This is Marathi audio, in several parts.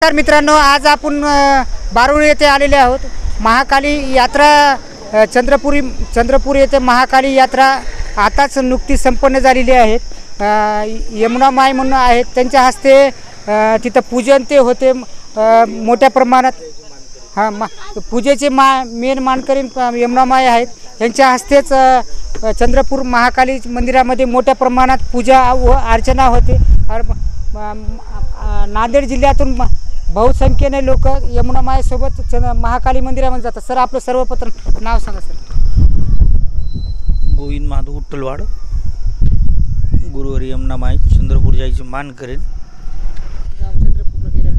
तर मित्रांनो, आज आपण बारुळ येथे आलेले आहोत। महाकाली यात्रा चंद्रपूर येथे महाकाली यात्रा आताच नुकती संपन्न झालेली आहे। यमुना माय म्हणून आहेत, त्यांच्या हस्ते तिथं पूजन ते होते मोठ्या प्रमाणात। पूजेचे मेन मानकरी यमुना माय आहेत, यांच्या हस्तेच चंद्रपूर महाकाली मंदिरामध्ये मोठ्या प्रमाणात पूजा व अर्चना होते। नांदेड जिल्ह्यातून बहुसंख्येने लोक यमुना मायेसोबत महाकाली मंदिरामध्ये जातात। सर, आपलं सर्वप्रथम नाव सांगा सर। गोविंद माधव उट्टलवाड, गुरुवार यमुना माय चंद्रपूर जायची मान करेन।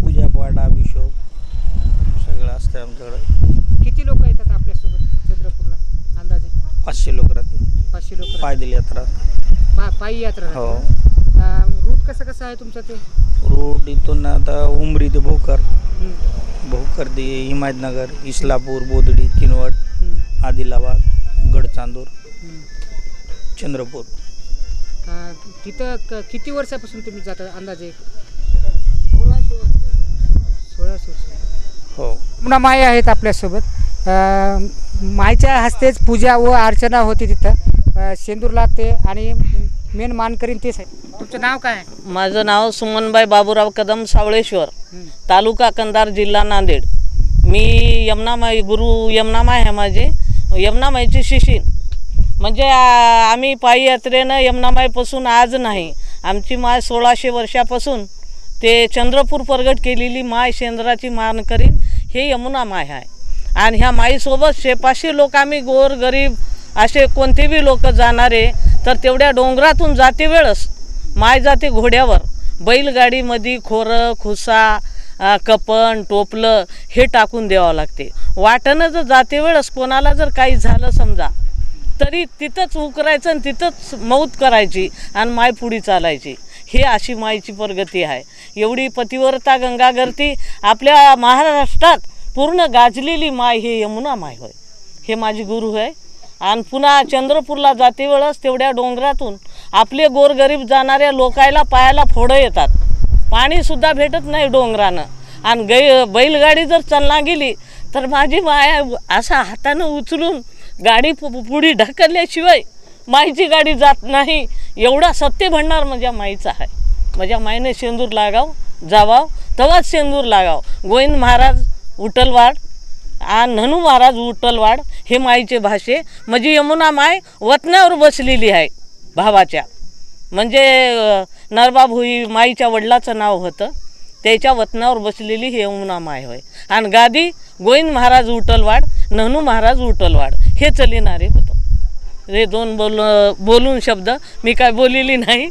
पूजा पाठ अभिषेक सगळं असतं आमच्याकडे। किती लोक येतात आपल्यासोबत चंद्रपूरला? अंदाजे 500 लोक राहते। 500 लोक पायदल यात्रा, पायी यात्रा। हो। रूट कसं आहे तुमचं? ते रोड इथून आता उमरी ते भोकर ते हिमायतनगर, इस्लापूर, बोदडी, किनवट, आदिलाबाद, गडचांदूर, चंद्रपूर। तिथं किती वर्षापासून तुम्ही जाता अंदाजे? 16 वर्ष। हो। यमुना माय आहेत आपल्यासोबत। मायच्या हस्तेच पूजा व अर्चना होती तिथं। शेंदूर लागते आणि मेन मानकरीन तेच आहे। तुमचं नाव काय आहे? माझं नाव सुमनबाई बाबूराव कदम, सावळेश्वर, तालुका कंधार, जिल्हा नांदेड। मी यमुनामाई गुरु यमुनामाई आहे माझे, यमुनामाईची शिशीन। म्हणजे आम्ही पायी यात्रेनं यमुनामाईपासून आज नाही, आमची माय 1600 वर्षापासून ते चंद्रपूर प्रगट केलेली माय, शेंद्राची मानकरीन हे यमुना माय आहे। आणि ह्या माईसोबत 500 लोक आम्ही गोर गरीब असे कोणते बी लोक जाणारे, तर तेवढ्या डोंगरातून जाते वेळस माय जाते घोड्यावर, बैलगाडीमध्ये खोरं खुसा कपन टोपलं हे टाकून द्यावं लागते। वाटणं जर जाते वेळस कोणाला जर काही झालं समजा, तरी तिथंच उकरायचं आणि तिथंच मौत करायची आणि माय पुढी चालायची। हे अशी मायची प्रगती आहे। एवढी पतिव्रता गंगागर्ती आपल्या महाराष्ट्रात पूर्ण गाजलेली माय हे यमुना माय होय। हे माझी गुरु आहे। आणि पुन्हा चंद्रपूरला जाते वेळेस तेवढ्या डोंगरातून आपले गोरगरीब जाणाऱ्या लोकायला पायाला फोडं येतात, पाणीसुद्धा भेटत नाही डोंगरानं। आणि बैलगाडी जर चालना गेली तर माझी माया असा हातानं उचलून गाडी पुढे ढकलल्याशिवाय माईची गाडी जात नाही। एवढा सत्य भंडार माझ्या माईचा आहे। माझ्या माईने शेंदूर लागाव जावाव तेव्हाच शेंदूर लागाव। गोविंद महाराज उटलवाड आणि ननू महाराज उटलवाड हे माईचे भाषे। म्हणजे यमुना माय वतनावर बसलेली आहे भावाच्या। म्हणजे नरबा भुई माईच्या वडिलाचं नाव होतं, त्याच्या वतनावर बसलेली ही यमुना माय होय। आणि गादी गोविंद महाराज उटलवाड, ननू महाराज उटलवाड हे चलिणारे होतं। हे दोन बोलून शब्द मी काय बोललेली नाही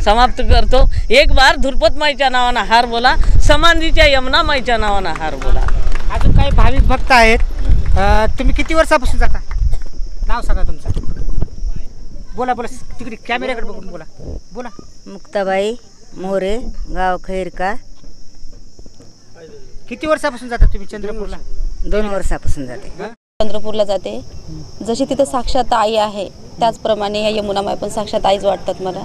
समाप्त करतो। एक बार धुरपत माईच्या नावानं हार बोला, समाधीच्या यमुना माईच्या नावानं हार बोला। अजून काही भाविक भक्त आहेत। तुम्ही किती वर्षापासून जाता? नाव सांगा तुमचं। बोला तिकडे कॅमेऱ्याकडे बघून बोला। मुक्ताबाई मोरे, गाव खैरका। किती वर्षापासून जाता तुम्ही चंद्रपूरला? 2 वर्षापासून जाते। चंद्रपूरला जाते। जशी तिथे साक्षात आई आहे त्याचप्रमाणे ह्या यमुना माय पण साक्षात आईच वाटतात मला।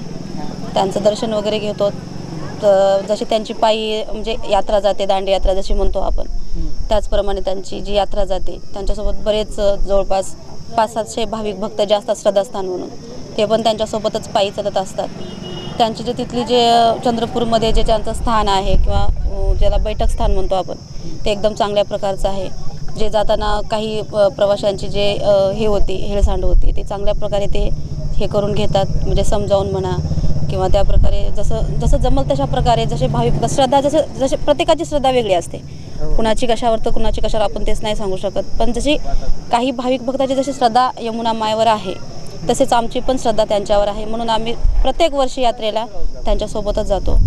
त्यांचं दर्शन वगैरे घेतो। जशी त्यांची पायी म्हणजे यात्रा जाते, दांडी यात्रा जशी म्हणतो आपण, त्याचप्रमाणे त्यांची जी यात्रा जाते त्यांच्यासोबत बरेच जवळपास 500-700 भाविक भक्त जे असतात श्रद्धास्थान म्हणून, ते पण त्यांच्यासोबतच पायी चालत असतात। त्यांची जे तिथली जे चंद्रपूरमध्ये जे त्यांचं स्थान आहे किंवा ज्याला बैठक स्थान म्हणतो आपण, ते एकदम चांगल्या प्रकारचं आहे। जे जाताना काही प्रवाशांची जे हे होती हेळसांड होती, ते चांगल्या प्रकारे ते हे करून घेतात, म्हणजे समजावून म्हणा किंवा त्या प्रकारे जसं जमल तशा प्रकारे जसे भाविक श्रद्धा जसे प्रत्येकाची श्रद्धा वेगळी असते। कुणाची कशावर तर कुणाची कशावर आपण तेच नाही सांगू शकत, पण जशी काही भाविक भक्ताची जशी श्रद्धा यमुना मायवर आहे तसेच आमची पण श्रद्धा त्यांच्यावर आहे। म्हणून आम्ही प्रत्येक वर्षी यात्रेला त्यांच्यासोबतच जातो।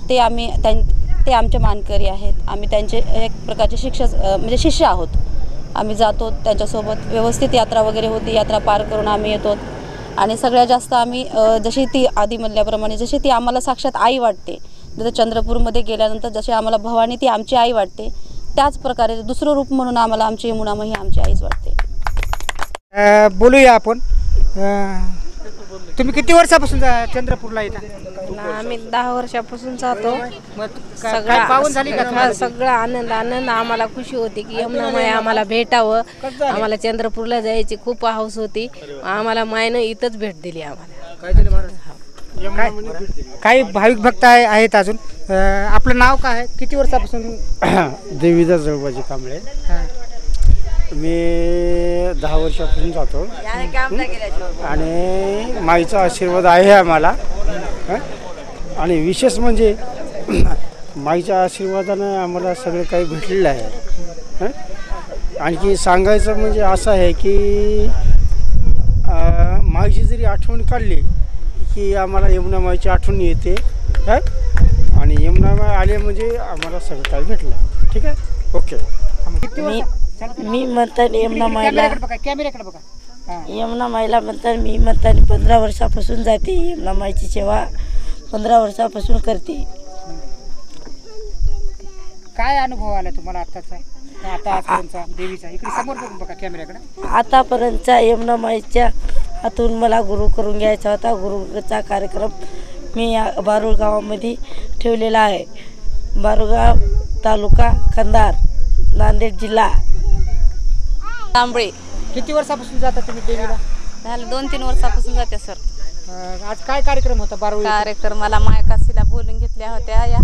ते आमचे मानकरी आहेत। आम्ही त्यांचे एक प्रकारचे म्हणजे शिष्य आहोत। आम्ही जातो त्यांच्यासोबत, व्यवस्थित यात्रा वगैरे होती, यात्रा पार करून आम्ही येतो। आणि सगळ्यात जास्त आम्ही जशी ती आधी म्हणल्याप्रमाणे जशी ती आम्हाला साक्षात आई वाटते, जसं चंद्रपूरमध्ये गेल्यानंतर जशी आम्हाला भवानी ती आमची आई वाटते, त्याच प्रकारे दुसरं रूप म्हणून आम्हाला आमची यमुना माई आमची आईच वाटते। बोलूया आपण। तुम्ही किती वर्षापासून चंद्रपूरला येता? आम्ही 10 वर्षापासून जातो. मग काय पावन झाली का तुम्हाला? सगळं आनंद आम्हाला खुशी होती की यमुना माय आम्हाला भेटावं. आम्हाला चंद्रपूरला जायची खूप हौस होती. आम्हाला मायनं इथंच भेट दिली आम्हाला. काही भाविक भक्त आहेत अजून. आपलं नाव काय आहे? किती वर्षापासून? देवीदास जळबाजी कांबळे. मी 10 वर्षापासून जातो आणि माईचा आशीर्वाद आहे आम्हाला. आणि विशेष म्हणजे माईच्या आशीर्वादानं आम्हाला सगळं काही भेटलेलं आहे. आणखी सांगायचं म्हणजे असं आहे की माईची जरी आठवण काढली की आम्हाला यमुना माईची आठवण येते. आणि यमुना माई आले म्हणजे आम्हाला सगळं काही भेटलं. ठीक आहे, ओके. मी म्हणतात यमुना माईला, कॅमेऱ्याकडे बघा. यमुना माईला म्हणतात. मी म्हणतात 15 वर्षापासून जाते यमुना माईची सेवा, 15 वर्षापासून करते. काय अनुभव आला तुम्हाला आताचा, आतापर्यंतचा देवीचा? इकडे समोर बघून बघा कॅमेऱ्याकडे. आतापर्यंतच्या यमुना माईच्या हातून मला गुरु करून घ्यायचा होता. गुरुचा कार्यक्रम मी बारूळ गावामध्ये ठेवलेला आहे. बारूळगाव तालुका कंधार, नांदेड जिल्हा. तांबळे. किती वर्षापासून जाता तुम्ही देवीला? झालं 2-3 वर्षापासून जाते सर. आज काय कार्यक्रम होता बारूळ? कार्यक्रमाला मायकाशीला बोलून घेतल्या होत्या. या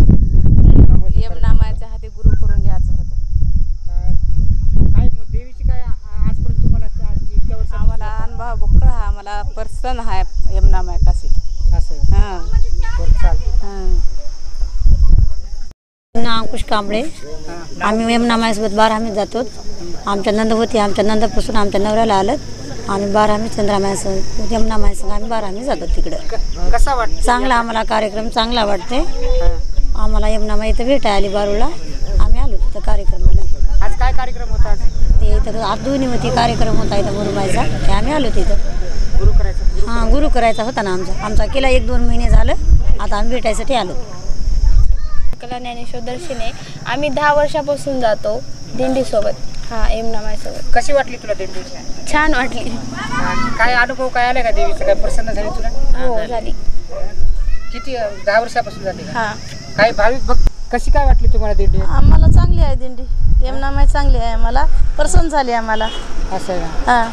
यमुना मायच्या हाती गुरु करून घ्यायचं होतं. काय देवीची काय आजपर्यंत तुम्हाला इतक्या वर्ष? आम्हाला अनुभव बक्कळ हा आम्हाला पर्सन आहे यमुना मायकाशी. असं हां बरं, चालेल. नाव अंकुश कांबळे. आम्ही यमुना माईसोबत 12 आम्ही जातो. आमच्या नंद होती. आमच्या नंदापासून आमच्या नवऱ्याला आलं. आम्ही 12 आम्ही चंद्रामाईसंग यमुना माईसंग आम्ही 12 आम्ही जातो तिकडं. कसा वाटतं? चांगला आम्हाला कार्यक्रम चांगला वाटते. आम्हाला यमुना माई इथं भेटायला आली बारूळला. आम्ही आलो तिथं कार्यक्रमाला. आज काय कार्यक्रम होता? ते इथं आदुनीवती कार्यक्रम होता इथं गुरुमाईचा. ते आम्ही आलो तिथं. गुरु करायचं? हां, गुरु करायचा होता ना आमचा केला 1-2 महिने झालं. आता आम्ही भेटायसाठी आलो. कला ज्ञानेश्वर दर्शने. आम्ही 10 वर्षापासून जातो दिंडीसोबत. हां, यमुना माईसोबत. कशी वाटली तुला देवी? छान वाटली. काय अनुभव काय आला का देवीचं? काय प्रसन्न झाली तुला? हो, झाली. किती 10 वर्षापासून झाली? हां. काही भाविक भक्त कशी काय वाटली तुम्हाला दिंडी? आम्हाला चांगली आहे दिंडी. यमुना माई चांगली आहे. आम्हाला प्रसन्न झाली आम्हाला. असं आहे ना? हां.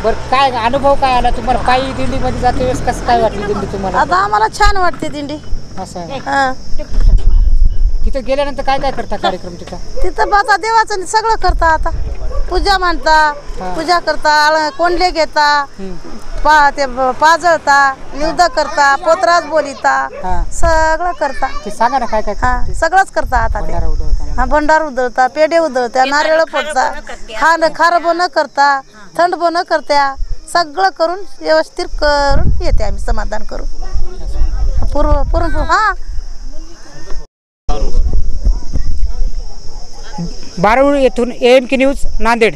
बरं, काय अनुभव काय आला तुम्हाला? पायी दिंडीमध्ये जाते वेळेस कसं काय वाटली दिंडी तुम्हाला? आता आम्हाला छान वाटते दिंडी. असं आहे. हां. तिथं गेल्यानंतर काय काय करता कार्यक्रम तिथं? तिथं आता देवाचं सगळं करता. आता पूजा मांडता, पूजा करता, कोंडले घेता, पाजळता, युद्ध करता, पोतराज बोलिता, सगळं करता. ते सांगा ना काय काय. हां, सगळंच करता. आता ते भंडार उधळता, पेढे उधळत्या, नारळ फोडता, खार बोन करता, थंड बोन करत्या, सगळं करून व्यवस्थित करून येते आम्ही समाधान करून पूर्ण. हां. बारूळ येथून AMK न्यूज नांदेड.